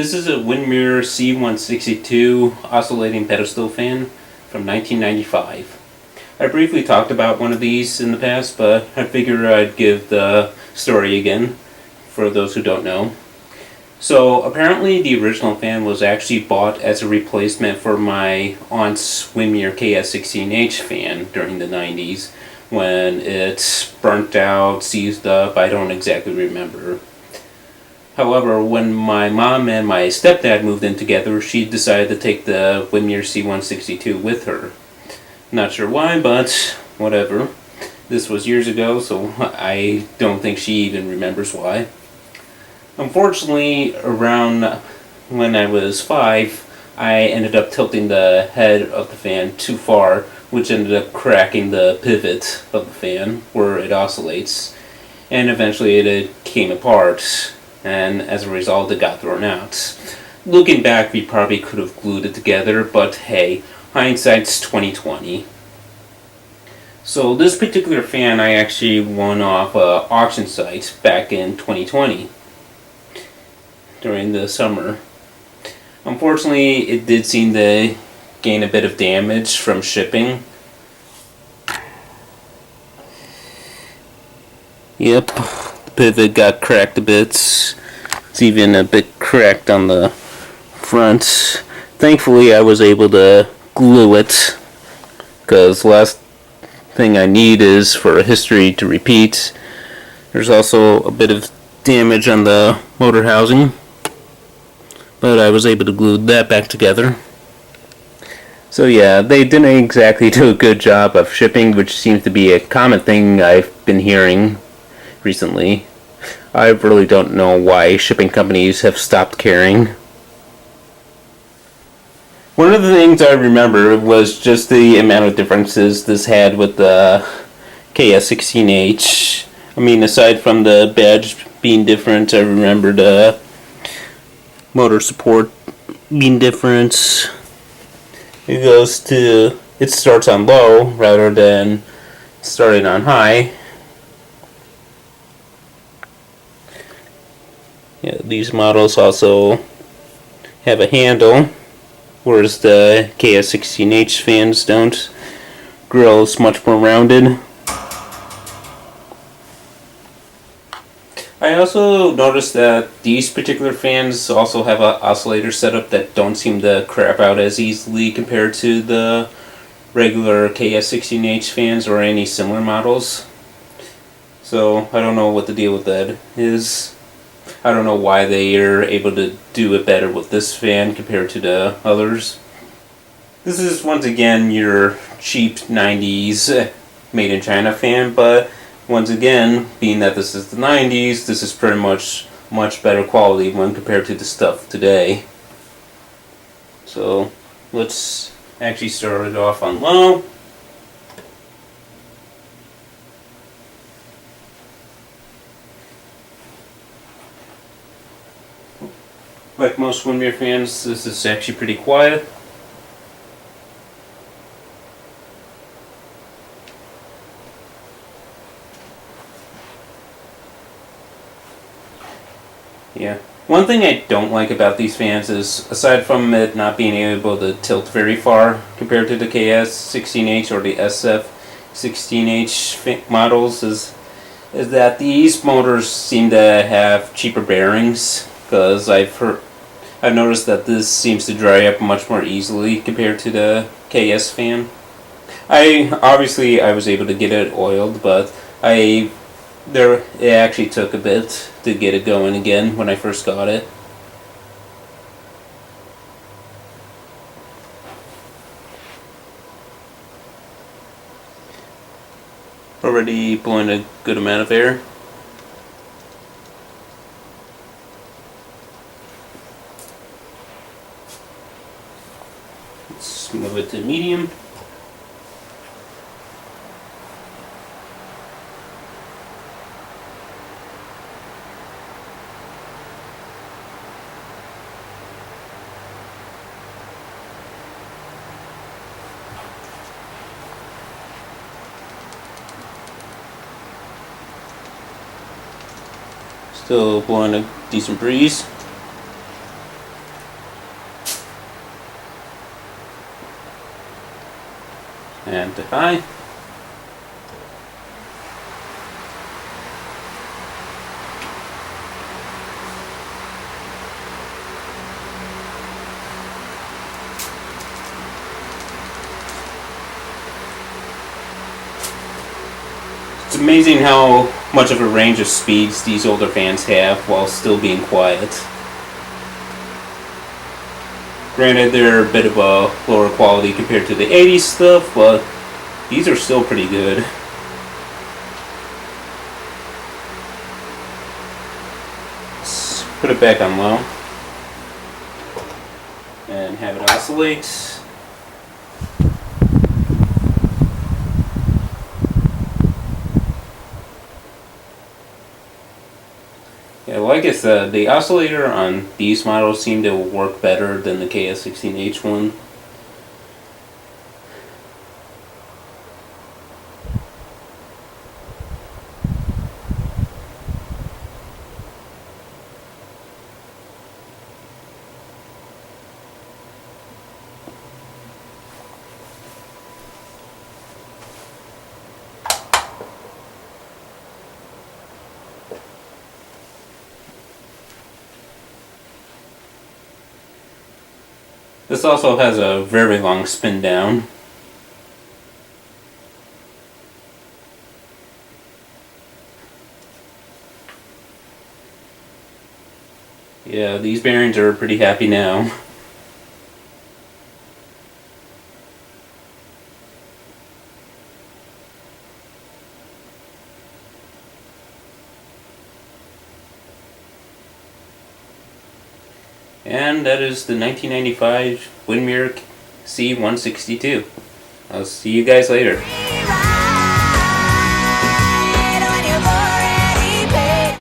This is a Windmere C-162 oscillating pedestal fan from 1995. I briefly talked about one of these in the past, but I figured I'd give the story again for those who don't know. So apparently the original fan was actually bought as a replacement for my aunt's Windmere KS16H fan during the 90s when it burnt out, seized up, I don't exactly remember. However, when my mom and my stepdad moved in together, she decided to take the Windmere C-162 with her. Not sure why, but whatever. This was years ago, so I don't think she even remembers why. Unfortunately, around when I was 5, I ended up tilting the head of the fan too far, which ended up cracking the pivot of the fan where it oscillates, and eventually it came apart, and as a result it got thrown out. Looking back, we probably could have glued it together, but hey, hindsight's 2020. So this particular fan I actually won off an auction site back in 2020 during the summer. Unfortunately, it did seem to gain a bit of damage from shipping. Yep, the pivot got cracked a bit. It's even a bit cracked on the front. Thankfully, I was able to glue it, because last thing I need is for a history to repeat. There's also a bit of damage on the motor housing, but I was able to glue that back together. So yeah, they didn't exactly do a good job of shipping, which seems to be a common thing I've been hearing recently. I really don't know why shipping companies have stopped caring. One of the things I remember was just the amount of differences this had with the KS16H. I mean, aside from the badge being different, I remember the motor support being different. It starts on low rather than starting on high. Yeah, these models also have a handle, whereas the KS16H fans don't. Grill is much more rounded. I also noticed that these particular fans also have an oscillator setup that don't seem to crap out as easily compared to the regular KS16H fans or any similar models. So I don't know what the deal with that is. I don't know why they are able to do it better with this fan compared to the others. This is once again your cheap 90s made in China fan, but once again, being that this is the 90s, this is pretty much better quality when compared to the stuff today. So let's actually start it off on low. Like most Windmere fans, this is actually pretty quiet. Yeah. One thing I don't like about these fans is, aside from it not being able to tilt very far compared to the KS16H or the SF16H models, is that these motors seem to have cheaper bearings, because I've noticed that this seems to dry up much more easily compared to the KS fan. I was able to get it oiled, but it actually took a bit to get it going again when I first got it. Already blowing a good amount of air. Let's move it to medium. Still blowing a decent breeze. And bye. It's amazing how much of a range of speeds these older fans have while still being quiet. Granted, they're a bit of a lower quality compared to the 80s stuff, but these are still pretty good. Let's put it back on low and have it oscillate. Yeah, like I said, the oscillator on these models seem to work better than the KS16H one. This also has a very long spin down. Yeah, these bearings are pretty happy now. And that is the 1995 Windmere C-162. I'll see you guys later.